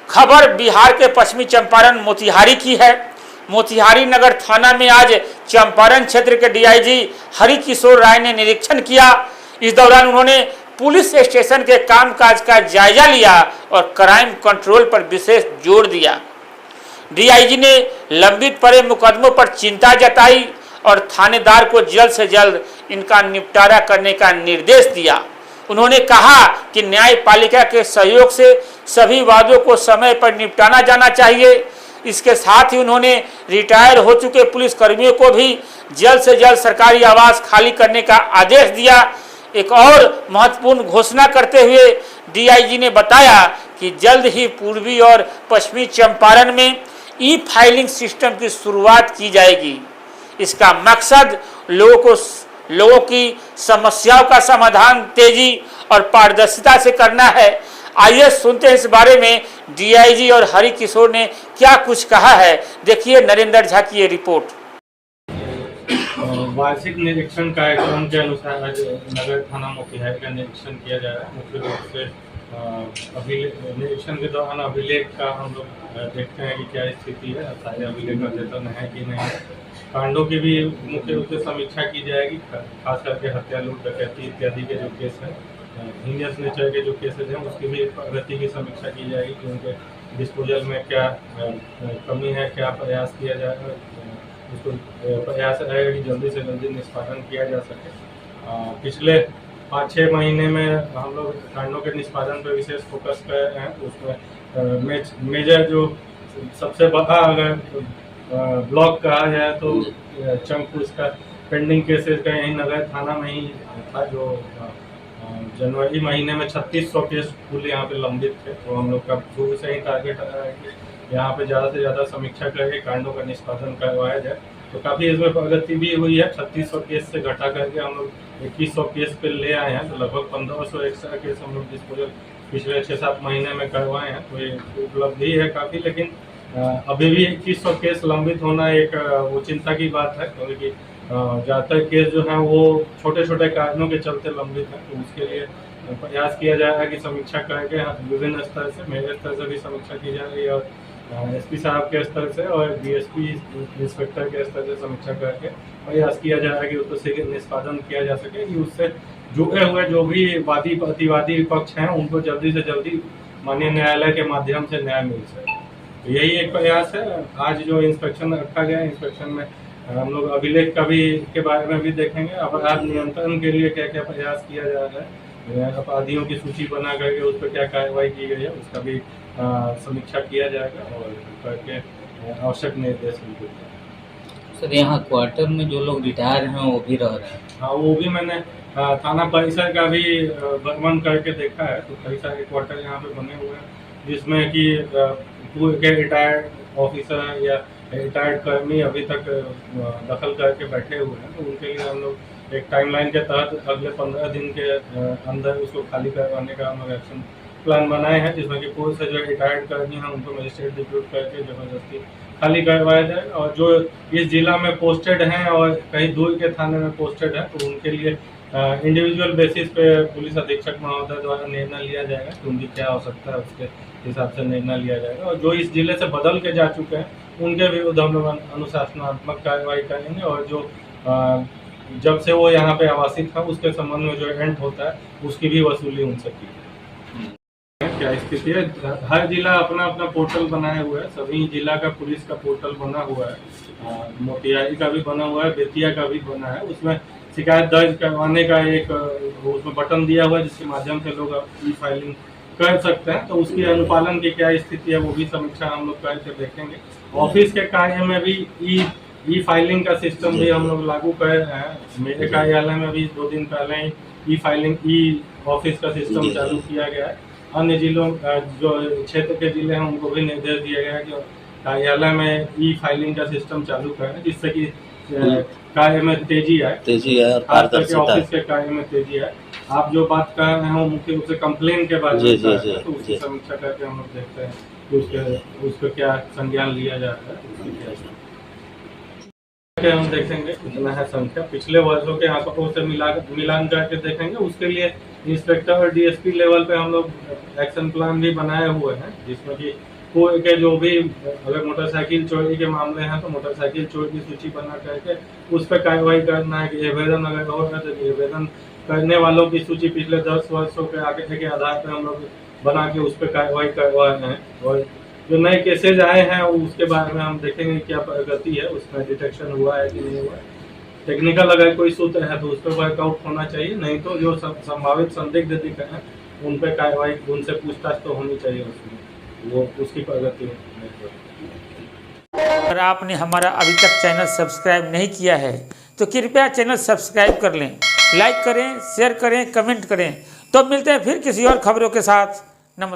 खबर बिहार के पश्चिमी चंपारण मोतिहारी की है। मोतिहारी नगर थाना में आज चंपारण क्षेत्र के डीआईजी हरिकिशोर राय ने निरीक्षण किया। इस दौरान उन्होंने पुलिस स्टेशन के कामकाज का जायजा लिया और क्राइम कंट्रोल पर विशेष जोर दिया। डीआईजी ने लंबित पड़े मुकदमों पर चिंता जताई और थानेदार को जल्द से जल्द इनका निपटारा करने का निर्देश दिया। उन्होंने कहा कि न्यायपालिका के सहयोग से सभी वादों को समय पर निपटाना जाना चाहिए। इसके साथ ही उन्होंने रिटायर हो चुके पुलिस कर्मियों को भी जल्द से जल्द सरकारी आवास खाली करने का आदेश दिया। एक और महत्वपूर्ण घोषणा करते हुए डीआईजी ने बताया कि जल्द ही पूर्वी और पश्चिमी चंपारण में ई फाइलिंग सिस्टम की शुरुआत की जाएगी। इसका मकसद लोगों की समस्याओं का समाधान तेजी और पारदर्शिता से करना है। आइए सुनते हैं इस बारे में डीआईजी और हरिकिशोर ने क्या कुछ कहा है। देखिए नरेंद्र झा की ये रिपोर्ट। वार्षिक निरीक्षण कार्यक्रम के अनुसार आज नगर थाना मोतिहारी का निरीक्षण किया जा रहा है। मुख्य रूप से निरीक्षण के दौरान अभिलेख का हम लोग देखते हैं कि क्या स्थिति है, सारे अभिलेख अद्यतन है कि नहीं। कांडों की भी मुख्य रूप से समीक्षा की जाएगी, खास करके हत्या, लूट, डकैती इत्यादि के जो केस हैं, हीनियस नेचर के जो केसेज हैं, उसकी भी प्रगति की समीक्षा की जाएगी कि उनके डिस्पोजल में क्या कमी है, क्या प्रयास किया जाएगा। उसको प्रयास रहेगा कि जल्दी से जल्दी निष्पादन किया जा सके। पिछले 5-6 महीने में हम लोग कांडों के निष्पादन पर विशेष फोकस कर रहे हैं। उसमें मेजर जो सबसे बड़ा अगर ब्लॉक कहा जाए तो चंक उसका पेंडिंग केसेस का यही नगर थाना में ही था, जो जनवरी महीने में 3600 केस कुल यहाँ पे लंबित थे। तो हम लोग का शुरू से ही टारगेट रहा है कि यहाँ पे ज़्यादा से ज़्यादा समीक्षा करके कांडों का निष्पादन करवाया जाए। तो काफ़ी इसमें प्रगति भी हुई है। 3600 केस से घटा करके हम लोग 2100 केस पे ले आए हैं। तो लगभग 1500 एक्स्ट्रा केस हम लोग डिस्पोजल पिछले 6-7 महीने में करवाए हैं। तो ये उपलब्धि है काफ़ी, लेकिन अभी भी 2100 केस लंबित होना एक वो चिंता की बात है, क्योंकि ज़्यादातर केस जो हैं वो छोटे छोटे कारणों के चलते लंबित हैं। तो उसके लिए प्रयास किया जाएगा कि समीक्षा करके विभिन्न स्तर से, मेरे स्तर से भी समीक्षा की जा रही है और एसपी साहब के स्तर से और डीएसपी इंस्पेक्टर के स्तर से समीक्षा करके प्रयास किया जाएगा कि उसको शीघ्र निष्पादन किया जा सके, कि उससे जुड़े हुए जो भी वादी प्रतिवादी पक्ष हैं उनको जल्दी से जल्दी माननीय न्यायालय के माध्यम से न्याय मिल सके। तो यही एक प्रयास है। आज जो इंस्पेक्शन रखा गया, इंस्पेक्शन में हम लोग अभिलेख का भी के बारे में भी देखेंगे। अपराध नियंत्रण के लिए क्या क्या प्रयास किया जा रहा है, अपराधियों की सूची बना करके उस पर क्या कार्रवाई की गई है, उसका भी समीक्षा किया जाएगा और करके आवश्यक निर्देश भी दिए जाएंगे। सर, यहाँ क्वार्टर में जो लोग रिटायर हैं वो भी रह रहे हैं? हाँ, वो भी मैंने थाना परिसर का भी भ्रमण करके देखा है। तो कई सारे क्वार्टर यहाँ पे बने हुए हैं, जिसमें कि पूर्व के रिटायर्ड ऑफिसर या रिटायर्ड कर्मी अभी तक दखल करके बैठे हुए हैं। तो उनके लिए हम लोग एक टाइमलाइन के तहत अगले 15 दिन के अंदर उसको खाली करवाने का हम लोग एक्शन प्लान बनाए हैं, जिसमें कि पूर्व से जो रिटायर्ड कर्मी हैं उनको मजिस्ट्रेट डिप्यूट करके जबरदस्ती खाली करवाया जाए। और जो इस जिला में पोस्टेड हैं और कहीं दूर के थाने में पोस्टेड हैं, तो उनके लिए इंडिविजुअल बेसिस पे पुलिस अधीक्षक महोदय द्वारा निर्णय लिया जाएगा कि उनकी क्या आवश्यकता है, उसके हिसाब से निर्णय लिया जाएगा। और जो इस जिले से बदल के जा चुके हैं उनके विरुद्ध हम लोग अनुशासनात्मक कार्रवाई करेंगे। और जो जब से वो यहाँ पे आवासित था उसके संबंध में जो रेंट होता है उसकी भी वसूली उनसे की जाए। क्या स्थिति है, हर जिला अपना अपना पोर्टल बनाए हुआ है। सभी जिला का पुलिस का पोर्टल बना हुआ है, मोतिहारी का भी बना हुआ है, बेतिया का भी बना है। उसमें शिकायत दर्ज करवाने का एक उसमें बटन दिया हुआ है, जिसके माध्यम से लोग ई फाइलिंग कर सकते हैं। तो उसकी अनुपालन की क्या स्थिति है वो भी समीक्षा हम लोग करके देखेंगे। ऑफिस के कार्य में भी ई फाइलिंग का सिस्टम भी हम लोग लागू कर रहे हैं। मेरे कार्यालय में भी 2 दिन पहले ही ई फाइलिंग ई ऑफिस का सिस्टम चालू किया गया है। अन्य जिलों जो क्षेत्र के जिले हैं उनको भी निर्देश दिया गया है कि कार्यालय में ई फाइलिंग का सिस्टम चालू करें, जिससे कि कार्य में तेजी आए और पारदर्शिता, ऑफिस के कार्य में तेजी आए। आप जो बात कर रहे हैं वो मुख्य रूप से कंप्लेन के बारे में, तो उसकी समीक्षा करके हम लोग देखते हैं कि उसको क्या संज्ञान लिया जाता है। हम देखेंगे कितना है संख्या, पिछले वर्षों के आंकड़ों से मिलान करके देखेंगे। उसके लिए इंस्पेक्टर और डीएसपी लेवल पे हम लोग एक्शन प्लान भी बनाए हुए हैं, जिसमें कि कोई के जो भी अगर मोटरसाइकिल चोरी के मामले हैं तो मोटरसाइकिल चोरी की सूची बना करके उस पर कार्रवाई करना है कि आवेदन अगर हो रहा है तो आवेदन करने वालों की सूची पिछले 10 वर्षों के आगे के आधार पर हम लोग बना के उस पर कार्रवाई करवा रहे हैं। और जो नए केसेज आए हैं उसके बारे में हम देखेंगे क्या प्रगति है, उसमें डिटेक्शन हुआ है कि नहीं हुआ है। टेक्निकल अगर कोई सूत्र है तो उस पर वर्कआउट होना चाहिए, नहीं तो जो संभावित संदिग्ध दिख रहे हैं उन पर कार्रवाई, उनसे पूछताछ तो होनी चाहिए, उसमें वो उसकी प्रगति है। अगर आपने हमारा अभी तक चैनल सब्सक्राइब नहीं किया है तो कृपया चैनल सब्सक्राइब कर लें, लाइक करें, शेयर करें, कमेंट करें। तो मिलते हैं फिर किसी और खबरों के साथ।